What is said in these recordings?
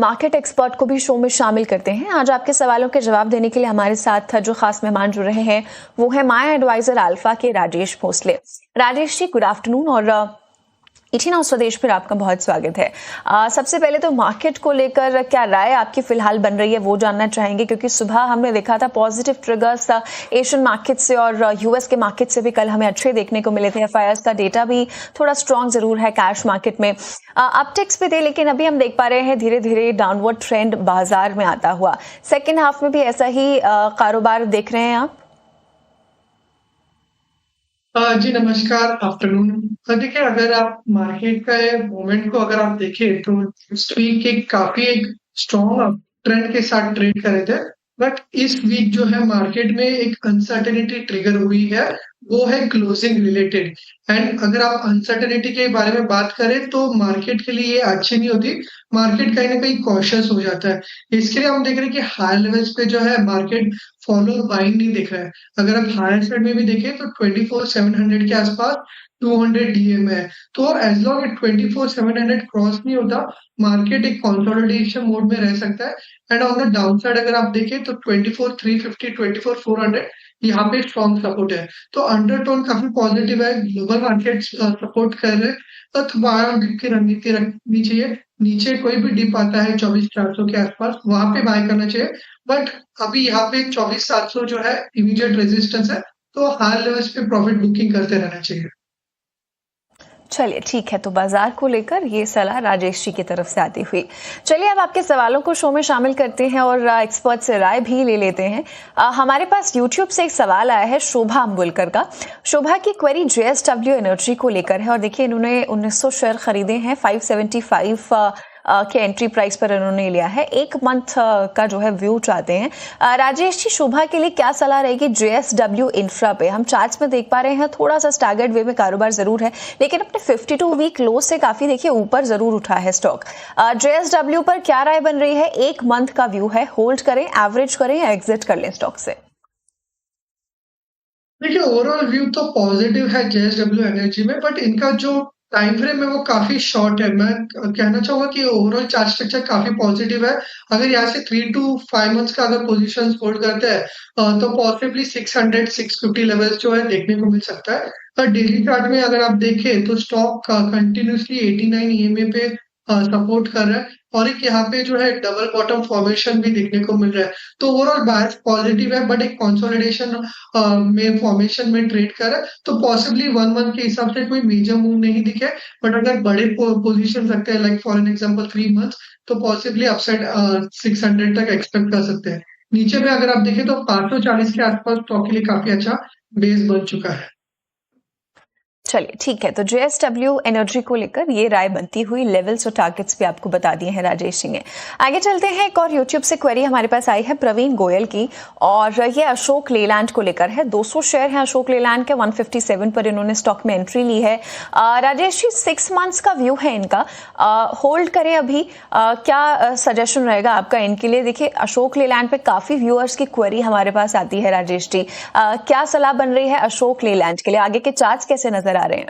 Market expert को भी show में शामिल करते हैं। आज आपके सवालों के जवाब देने के लिए हमारे साथ जो खास मेहमान जुड़ रहे हैं वो है माया एडवाइजर अल्फा के राजेश भोसले। राजेश जी, गुड आफ्टरनून और 18 स्वदेश पर आपका बहुत स्वागत है। सबसे पहले तो मार्केट को लेकर क्या राय आपकी फिलहाल बन रही है वो जानना चाहेंगे, क्योंकि सुबह हमने देखा था पॉजिटिव ट्रिगर्स एशियन मार्केट से और यूएस के मार्केट से भी कल हमें अच्छे देखने को मिले थे। एफआईआर्स का डेटा भी थोड़ा स्ट्रांग जरूर है कैश मार्केट में, अपटिक्स भी थे, लेकिन अभी हम देख पा रहे हैं धीरे धीरे डाउनवर्ड ट्रेंड बाजार में आता हुआ। सेकेंड हाफ में भी ऐसा ही कारोबार देख रहे हैं आप? जी नमस्कार, आफ्टरनून। देखिए, अगर आप मार्केट का मूवमेंट को अगर आप देखें तो नेक्स्ट वीक काफी एक स्ट्रॉन्ग ट्रेंड के साथ ट्रेड कर रहे थे, बट इस वीक जो है मार्केट में एक अनसर्टेनिटी ट्रिगर हुई है, वो है क्लोजिंग रिलेटेड। एंड अगर आप अनसर्टेनिटी के बारे में बात करें तो मार्केट के लिए ये अच्छी नहीं होती, मार्केट कहीं ना कहीं कॉशियस हो जाता है। इसके लिए हम देख रहे हैं कि हायर लेवल्स पे जो है मार्केट फॉलो बाइंग नहीं दिख रहा है। अगर आप हायर साइड में भी देखें तो 24,700 के आसपास 200 डीएम है, तो एज लॉन्ग एज 24,700 क्रॉस नहीं होता, मार्केट एक कंसोलिडेशन मोड में रह सकता है। And on the down side अगर आप देखें तो 24,350 24,400 यहाँ पे स्ट्रॉन्ग सपोर्ट है। तो अंडरटोन काफी पॉजिटिव है, ग्लोबल मार्केट सपोर्ट कर रहे हैं, तो थोड़ा की रणनीति रखनी चाहिए। नीचे कोई भी डिप आता है 24,400 के आसपास, वहां पे बाय करना चाहिए। बट अभी यहाँ पे 24,700 जो है इमीडिएट रेजिस्टेंस है, तो हायर लेवल्स पे प्रॉफिट बुकिंग करते रहना चाहिए। चलिए ठीक है, तो बाजार को लेकर ये सलाह राजेश जी की तरफ से आती हुई। चलिए अब आपके सवालों को शो में शामिल करते हैं और एक्सपर्ट से राय भी ले लेते हैं। हमारे पास यूट्यूब से एक सवाल आया है शोभा अम्बुलकर का। शोभा की क्वेरी जेएसडब्ल्यू एनर्जी को लेकर है और देखिए इन्होंने 1900 शेयर खरीदे हैं, 575 के एंट्री प्राइस पर इन्होंने लिया है। एक मंथ का जो है व्यू चाहते हैं। राजेश जी, शोभा के लिए क्या सलाह रहेगी जेएसडब्ल्यू इंफ्रा पे? हम चार्ट्स में देख पा रहे हैं थोड़ा सा स्टैगर्ड वे में कारोबार जरूर है, लेकिन अपने 52 वीक लो से काफी देखिए ऊपर जरूर उठा है स्टॉक। जेएसडब्ल्यू पर क्या राय बन रही है? एक मंथ का व्यू है, होल्ड करें, एवरेज करें या एग्जिट कर लें स्टॉक से? देखिए, ओवरऑल व्यू तो पॉजिटिव है जेएसडब्ल्यू एनर्जी में, बट इनका जो टाइम फ्रेम है वो काफी शॉर्ट है। मैं कहना चाहूंगा कि ओवरऑल चार्ट स्ट्रक्चर काफी पॉजिटिव है। अगर यहाँ से 3 to 5 मंथ्स का अगर पोजीशंस होल्ड करते हैं तो पॉसिबली 600 650 लेवल्स जो है देखने को मिल सकता है। और डेली चार्ट में अगर आप देखें तो स्टॉक कंटिन्यूसली 89 ईएमए पे सपोर्ट कर रहा है, और एक यहाँ पे जो है डबल बॉटम फॉर्मेशन भी देखने को मिल रहा है। तो ओवरऑल बायस पॉजिटिव है, बट एक कंसोलिडेशन में फॉर्मेशन में ट्रेड कर रहा है, तो पॉसिबली 1 मंथ के हिसाब से कोई मेजर मूव नहीं दिखे। बट अगर बड़े पोजीशन रखते हैं, like for an example 3 months, तो पॉसिबली अपसाइड 600 तक एक्सपेक्ट कर सकते हैं। नीचे में अगर आप देखें तो 540 के आसपास स्टॉक के लिए काफी अच्छा बेस बन चुका है। चलिए ठीक है, तो जेएसडब्ल्यू एनर्जी को लेकर ये राय बनती हुई, लेवल्स और टारगेट्स भी आपको बता दिए हैं राजेश जी ने। आगे चलते हैं, एक और यूट्यूब से क्वेरी हमारे पास आई है प्रवीण गोयल की, और ये अशोक लेलैंड को लेकर है। 200 शेयर है अशोक लेलैंड के, 157 पर इन्होंने स्टॉक में एंट्री ली है। राजेश जी, 6 मंथ्स का व्यू है इनका, होल्ड करें अभी? क्या सजेशन रहेगा आपका इनके लिए? देखिए अशोक लेलैंड पे काफी व्यूअर्स की क्वेरी हमारे पास आती है राजेश जी, क्या सलाह बन रही है अशोक लेलैंड के लिए? आगे के चार्ट्स कैसे नजर आ रहे हैं?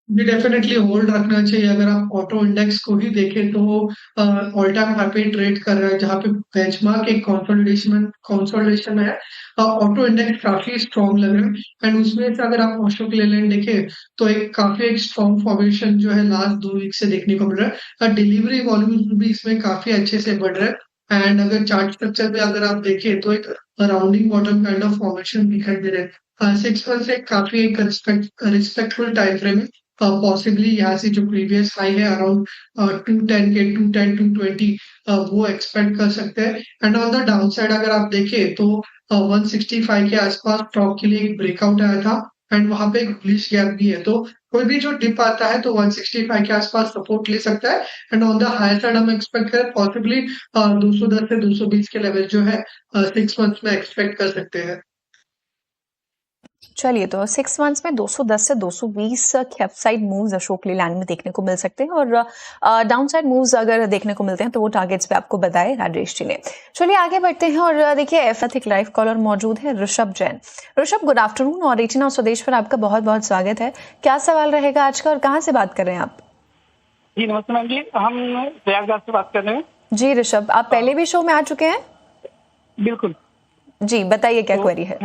जी डेफिनेटली होल्ड रखना चाहिए। अगर आप ऑटो इंडेक्स को ही देखें तो ऑल टाइम हाई पे ट्रेड कर रहा है, जहां पे बेंचमार्क एक कंसोलिडेशन है। ऑटो इंडेक्स काफी स्ट्रॉन्ग लग रहा है, एंड उसमें से अगर आप अशोक लेलैंड देखें तो काफी एक स्ट्रॉन्ग फॉर्मेशन जो है लास्ट 2 वीक से देखने को मिल रहा है। डिलीवरी वॉल्यूम भी इसमें काफी अच्छे से बढ़ रहा है, एंड अगर चार्ट स्ट्रक्चर पे अगर आप देखें तो एक rounding bottom kind of formation दिखाई दे रहा है। 6 मंथ से काफी एक रिस्पेक्टफुल टाइम फ्रेम है। पॉसिबली यहाँ से जो प्रीवियस हाई है अराउंड 210 के 210 220 वो एक्सपेक्ट कर सकते हैं। And on the down side अगर आप देखें तो 165 के आसपास स्टॉक के लिए एक ब्रेकआउट आया था, एंड वहां पे एक बुलिश गैप भी है। तो कोई भी जो डिप आता है तो 165 के आसपास सपोर्ट ले सकता है, and on the higher side हम एक्सपेक्ट करें पॉसिबली 210 से 220 के लेवल जो है 6 मंथ्स में एक्सपेक्ट कर सकते हैं। चलिए, तो 6 मंथ्स में 210 से 220 के अपसाइड मूव्स अशोक लेलैंड में देखने को मिल सकते हैं, और डाउनसाइड मूव्स अगर देखने को मिलते हैं तो वो टारगेट्स पे आपको बताए राजेश जी ने। चलिए आगे बढ़ते हैं, और देखिए एक लाइव कॉलर मौजूद है ऋषभ जैन। ऋषभ, गुड आफ्टरनून और 18 स्वदेश पर आपका बहुत बहुत स्वागत है। क्या सवाल रहेगा आज का और कहाँ से बात कर रहे हैं आप? जी नमस्ते मैम जी, हम प्रयागराज से बात कर रहे हैं। जी ऋषभ, आप पहले भी शो में आ चुके हैं? बिल्कुल। जी बताइए क्या तो क्वेरी है?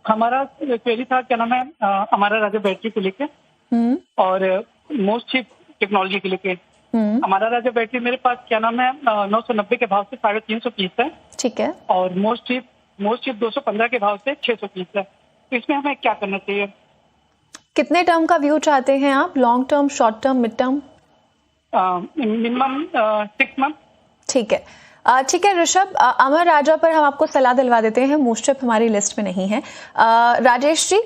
हमारा क्वेरी था, क्या नाम है, हमारा राजा बैटरी को लेकर हम्म और मोस्ट चिप टेक्नोलॉजी को लेकर। हम्म हमारा राजा बैटरी मेरे पास क्या नाम है 990 के भाव से 350 पीस है, ठीक है। और मोस्ट चिप 215 के भाव से 600 पीस है। तो इसमें हमें क्या करना चाहिए? कितने टर्म का व्यू चाहते हैं आप? Long term, short term, mid term? Minimum 6 month. ठीक है। ठीक है ऋषभ, अमर राजा पर हम आपको सलाह दिलवा देते हैं, मोस्टशिप हमारी लिस्ट में नहीं है। राजेश जी,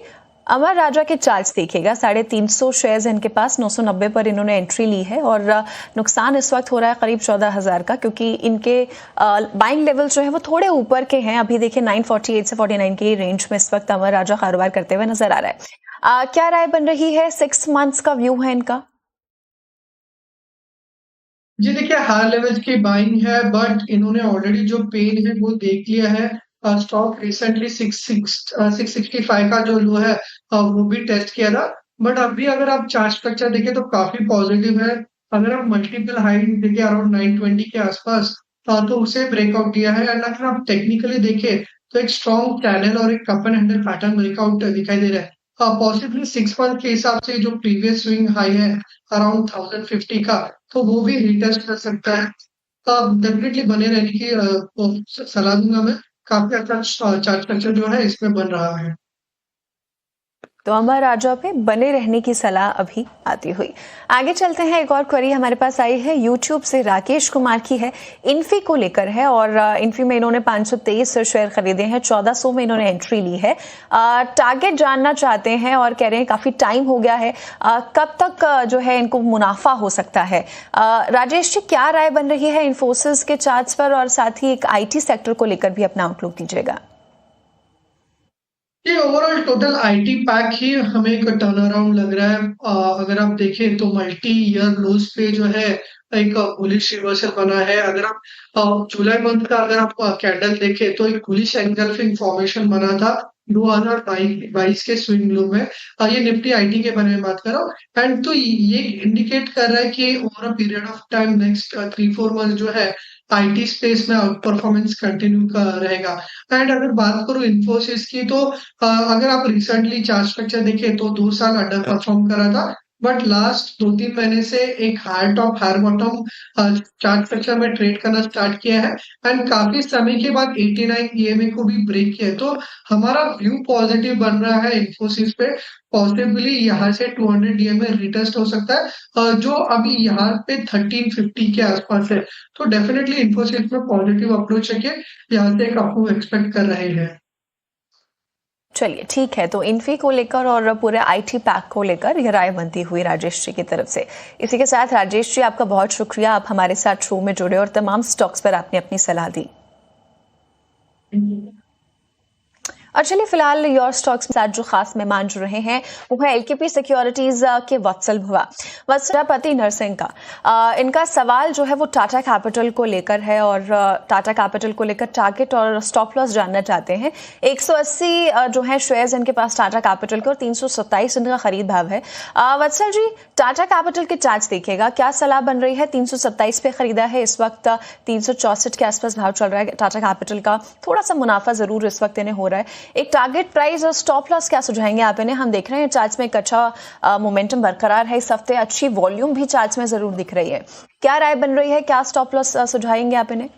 अमर राजा के चार्ज देखिएगा, 350 शेयर्स इनके पास, 990 पर इन्होंने एंट्री ली है और नुकसान इस वक्त हो रहा है करीब 14,000 का, क्योंकि इनके बाइंग लेवल जो है वो थोड़े ऊपर के हैं। अभी देखिए 948 से 49 के रेंज में इस वक्त अमर राजा कारोबार करते हुए नजर आ रहा है। क्या राय बन रही है? 6 मंथ्स का व्यू है इनका। जी देखिए, हाई लेवल की बाइंग है, बट इन्होंने ऑलरेडी जो पेन है वो देख लिया है। स्टॉक रिसेंटली 665 का जो लो है वो भी टेस्ट किया था। बट अभी अगर आप चार्ट स्ट्रक्चर देखें तो काफी पॉजिटिव है। अगर आप मल्टीपल हाई देखें अराउंड 920 के आसपास, तो उसे ब्रेकआउट दिया है। एंड अगर आप टेक्निकली देखें तो एक स्ट्रॉन्ग चैनल और एक cup and handle pattern breakout दिखाई दे रहा है। पॉसिबली 6 मंथ के हिसाब से जो प्रीवियस स्विंग हाई है अराउंड 1050 का, तो वो भी रिटेस्ट कर सकता है। तो आप डेफिनेटली बने रहने की सलाह दूंगा मैं। काफी अच्छा चार्ट स्ट्रक्चर जो है इसमें बन रहा है। तो अमर राजा पे बने रहने की सलाह अभी आती हुई। आगे चलते हैं, एक और क्वेरी हमारे पास आई है यूट्यूब से, राकेश कुमार की है, इन्फी को लेकर है। और इन्फी में इन्होंने 523 शेयर खरीदे हैं, 1400 में इन्होंने एंट्री ली है। टारगेट जानना चाहते हैं और कह रहे हैं काफी टाइम हो गया है, कब तक जो है इनको मुनाफा हो सकता है? राजेश जी, क्या राय बन रही है इन्फोसिस के चार्ट्स पर, और साथ ही एक आईटी सेक्टर को लेकर भी अपना आउटलुक दीजिएगा। ये ओवरऑल टोटल आईटी पैक ही हमें एक टर्न अराउंड लग रहा है। अगर आप देखें तो मल्टी ईयर लोज पे जो है एक बुलिश रिवर्सल बना है। अगर आप जुलाई मंथ का अगर आप कैंडल देखें तो एक बुलिश एंगल्फिंग फॉर्मेशन बना था 2022 के स्विंग लो में। ये निफ्टी आईटी के बारे में बात कर रहा हूँ। एंड तो ये इंडिकेट कर रहा है कि over a period of time next 3-4 month जो है आईटी स्पेस में आउट परफॉर्मेंस कंटिन्यू का रहेगा। एंड अगर बात करूं इन्फोसिस की, तो अगर आप रिसेंटली चार्ट स्ट्रक्चर देखें तो 2 साल अंडर परफॉर्म करा था, बट लास्ट 2-3 महीने से एक higher top higher bottom chart structure में ट्रेड करना स्टार्ट किया है। एंड काफी समय के बाद 89 ईएमए को भी ब्रेक किया है। तो हमारा व्यू पॉजिटिव बन रहा है इन्फोसिस पे। पॉसिबली यहाँ से 200 ईएमए रिटेस्ट हो सकता है, जो अभी यहाँ पे 1350 के आसपास है। तो डेफिनेटली इन्फोसिस में पॉजिटिव अप्रोच है कि यहाँ से एक अप्रूव एक्सपेक्ट कर रहे हैं। चलिए ठीक है, तो इन्फी को लेकर और पूरे आईटी पैक को लेकर यह राय बनती हुई राजेश जी की तरफ से। इसी के साथ राजेश जी, आपका बहुत शुक्रिया, आप हमारे साथ शो में जुड़े और तमाम स्टॉक्स पर आपने अपनी सलाह दी। और चलिए फिलहाल योर स्टॉक्स के साथ जो खास मेहमान जुड़ रहे हैं वो है एलकेपी सिक्योरिटीज के वत्सल भुआ, वत्सलापति नरसिंह का। इनका सवाल जो है वो टाटा कैपिटल को लेकर है, और टाटा कैपिटल को लेकर टारगेट और स्टॉप लॉस जानना चाहते हैं। 180 जो है शेयर्स इनके पास टाटा कैपिटल के, और 327 इनका खरीद भाव है। वत्सल जी, टाटा कैपिटल के चार्ज देखिएगा, क्या सलाह बन रही है? 327 पे खरीदा है, इस वक्त 364 के आसपास भाव चल रहा है टाटा कैपिटल का। थोड़ा सा मुनाफा जरूर इस वक्त इन्हें हो रहा है। एक टारगेट प्राइस और स्टॉप लॉस क्या सुझाएंगे आप इन्हें? हम देख रहे हैं चार्ट्स में एक अच्छा मोमेंटम बरकरार है इस हफ्ते, अच्छी वॉल्यूम भी चार्ट्स में जरूर दिख रही है। क्या राय बन रही है, क्या स्टॉप लॉस सुझाएंगे आप इन्हें?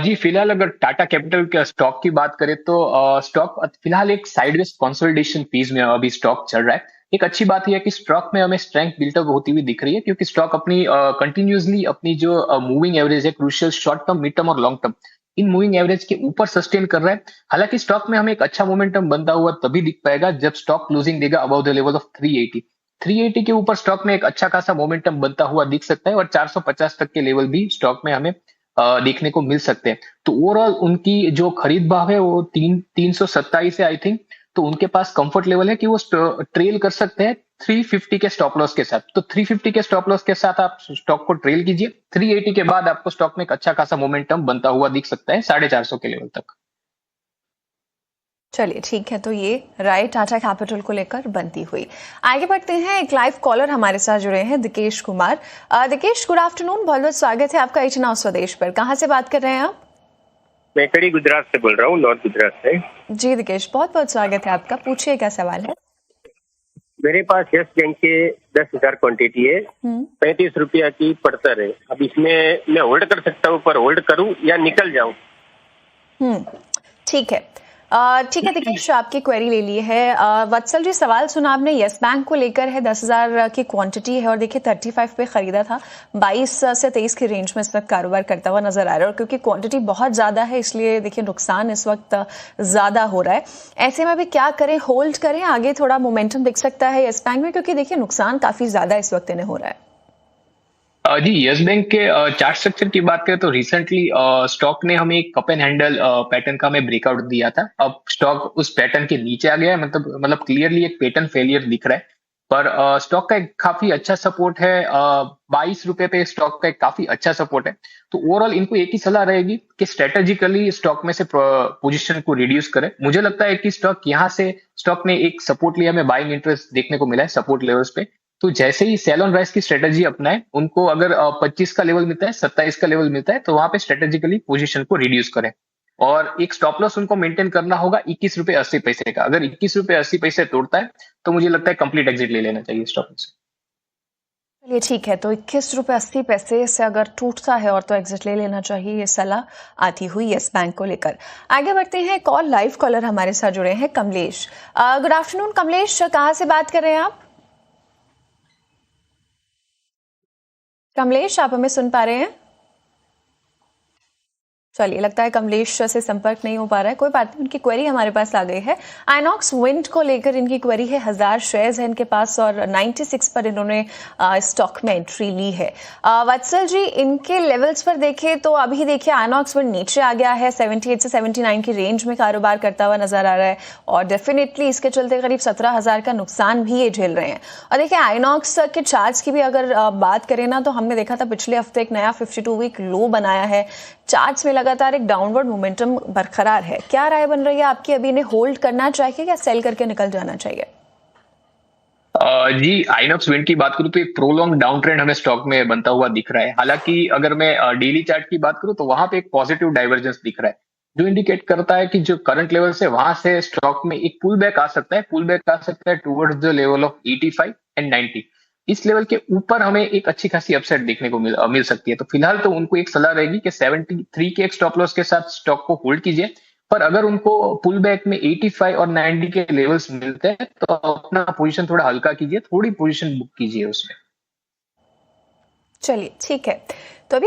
जी फिलहाल अगर टाटा कैपिटल के स्टॉक की बात करें तो स्टॉक फिलहाल एक साइडवेज कंसोलिडेशन फेज में अभी स्टॉक चल रहा है। एक अच्छी बात यह है कि स्टॉक में हमें स्ट्रेंथ बिल्टअप होती हुई दिख रही है, क्योंकि स्टॉक अपनी कंटिन्यूसली अपनी जो मूविंग एवरेज है, crucial short term, mid term और long term, in moving average के ऊपर सस्टेन कर रहा है। हालांकि स्टॉक में हमें एक अच्छा मोमेंटम बनता हुआ तभी दिख पाएगा जब स्टॉक क्लोजिंग देगा अबव द लेवल ऑफ 380 के ऊपर स्टॉक में एक अच्छा खासा मोमेंटम बनता हुआ दिख सकता है, और 450 तक के लेवल भी स्टॉक में हमें देखने को मिल सकते हैं। तो ओवरऑल उनकी जो खरीद भाव है वो 327 है आई थिंक। तो उनके पास कंफर्ट लेवल है कि वो ट्रेल कर सकते हैं 350 के स्टॉप लॉस के साथ। तो 350 के स्टॉप लॉस के साथ आप स्टॉक को ट्रेल कीजिए। 380 के बाद आपको स्टॉक में एक अच्छा खासा मोमेंटम बनता हुआ दिख सकता है 450 के लेवल तक। चलिए ठीक है, तो ये राय टाटा कैपिटल को लेकर बनती हुई। आगे बढ़ते हैं, एक लाइव कॉलर हमारे साथ जुड़े हैं, दिकेश कुमार। दिकेश, गुड आफ्टरनून, बहुत बहुत स्वागत है आपका एच नाउ स्वदेश पर। कहाँ से बात कर रहे हैं आप? मैं कड़ी गुजरात से बोल रहा हूँ, नॉर्थ गुजरात से। जी दिकेश, बहुत बहुत स्वागत है आपका, पूछिए क्या सवाल है। मेरे पास यस बैंक के 10,000 क्वांटिटी है, 35 रुपया की पड़तर है। अब इसमें मैं होल्ड कर सकता हूँ, पर होल्ड करूँ या निकल जाऊँ? ठीक है, ठीक है दिकेश, आपकी क्वेरी ले ली है। वत्सल जी, सवाल सुना आपने, यस बैंक को लेकर है, 10,000 की क्वांटिटी है और देखिए 35 पे खरीदा था, 22 से 23 की रेंज में इस वक्त कारोबार करता हुआ नजर आ रहा है। और क्योंकि क्वांटिटी बहुत ज्यादा है इसलिए देखिए नुकसान इस वक्त ज्यादा हो रहा है। ऐसे में भी क्या करें, होल्ड करें, आगे थोड़ा मोमेंटम दिख सकता है यस बैंक में, क्योंकि देखिए नुकसान काफी ज्यादा इस वक्त इन्हें हो रहा है। जी, यस बैंक के चार्ट स्ट्रक्चर की बात करें तो रिसेंटली स्टॉक ने हमें एक कप एंड हैंडल पैटर्न का हमें ब्रेकआउट दिया था। अब स्टॉक उस पैटर्न के नीचे आ गया है, मतलब क्लियरली एक पैटर्न फेलियर दिख रहा है। पर स्टॉक का एक काफी अच्छा सपोर्ट है, 22 रुपए पे स्टॉक का एक काफी अच्छा सपोर्ट है। तो ओवरऑल इनको एक ही सलाह रहेगी कि स्ट्रेटेजिकली स्टॉक में से पोजीशन को रिड्यूस करें। मुझे लगता है कि स्टॉक ने एक सपोर्ट लिया, हमें बाइंग इंटरेस्ट देखने को मिला है सपोर्ट लेवल्स पे। तो जैसे ही सेल ऑन राइज की स्ट्रेटेजी अपनाए, उनको अगर 25 का लेवल मिलता है, 27 का लेवल मिलता है, तो वहां पे स्ट्रेटेजिकली पोजीशन को रिड्यूस करें। और एक स्टॉप लॉस उनको मेंटेन करना होगा 21 रुपए 80 पैसे का। अगर 21 रुपए 80 पैसे तोड़ता है तो मुझे लगता है कंप्लीट एग्जिट ले लेना चाहिए स्टॉक से। चलिए ठीक है, तो 21 रुपए 80 पैसे से अगर टूटता है और तो एग्जिट ले लेना चाहिए, ये सलाह आती हुई यस बैंक को लेकर। आगे बढ़ते हैं, कॉल लाइव कॉलर हमारे साथ जुड़े हैं, कमलेश। गुड आफ्टरनून कमलेश, कहाँ से बात कर रहे हैं आप? कमलेश, आप हमें सुन पा रहे हैं? चलिए, लगता है कमलेश से संपर्क नहीं हो पा रहा है, कोई बात नहीं, उनकी क्वेरी हमारे पास आ गई है। आइनॉक्स विंड को लेकर इनकी क्वेरी है, 1000 शेयर्स है इनके पास और 96 पर इन्होंने स्टॉक में एंट्री ली है। वत्सल जी, इनके लेवल्स पर देखें तो अभी देखिए आइनॉक्स विंड नीचे आ गया है, 78 से 79 की रेंज में कारोबार करता हुआ नजर आ रहा है और डेफिनेटली इसके चलते करीब 17,000 का नुकसान भी ये झेल रहे हैं। और देखिए आइनॉक्स के चार्ट्स की भी अगर बात करें ना, तो हमने देखा था पिछले हफ्ते एक नया 52 वीक लो बनाया है, चार्ट्स में लगातार एक डाउनवर्ड मोमेंटम बरकरार है। क्या राय बन रही है आपकी, अभी इन्हें होल्ड करना चाहिए या सेल करके निकल जाना चाहिए? जी, आइनॉक्स विंड की बात करूं तो एक प्रोलॉन्ग डाउन ट्रेंड हमें स्टॉक में बनता हुआ दिख रहा है। हालांकि अगर मैं डेली चार्ट की बात करूं तो वहां पे एक पॉजिटिव डाइवर्जेंस दिख रहा है, जो इंडिकेट करता है कि जो करंट लेवल से वहां से स्टॉक में एक पुल बैक आ सकता है towards the level of 85 and 90। इस लेवल के ऊपर हमें एक अच्छी खासी अपसाइड देखने को मिल सकती है। तो फिलहाल तो उनको एक सलाह रहेगी कि 73 के एक स्टॉप लॉस के साथ स्टॉक को होल्ड कीजिए। पर अगर उनको पुल बैक में 85 और 90 के लेवल्स मिलते हैं तो अपना पोजीशन थोड़ा हल्का कीजिए, थोड़ी पोजीशन बुक कीजिए उसमें। चलिए ठीक है, तो अभी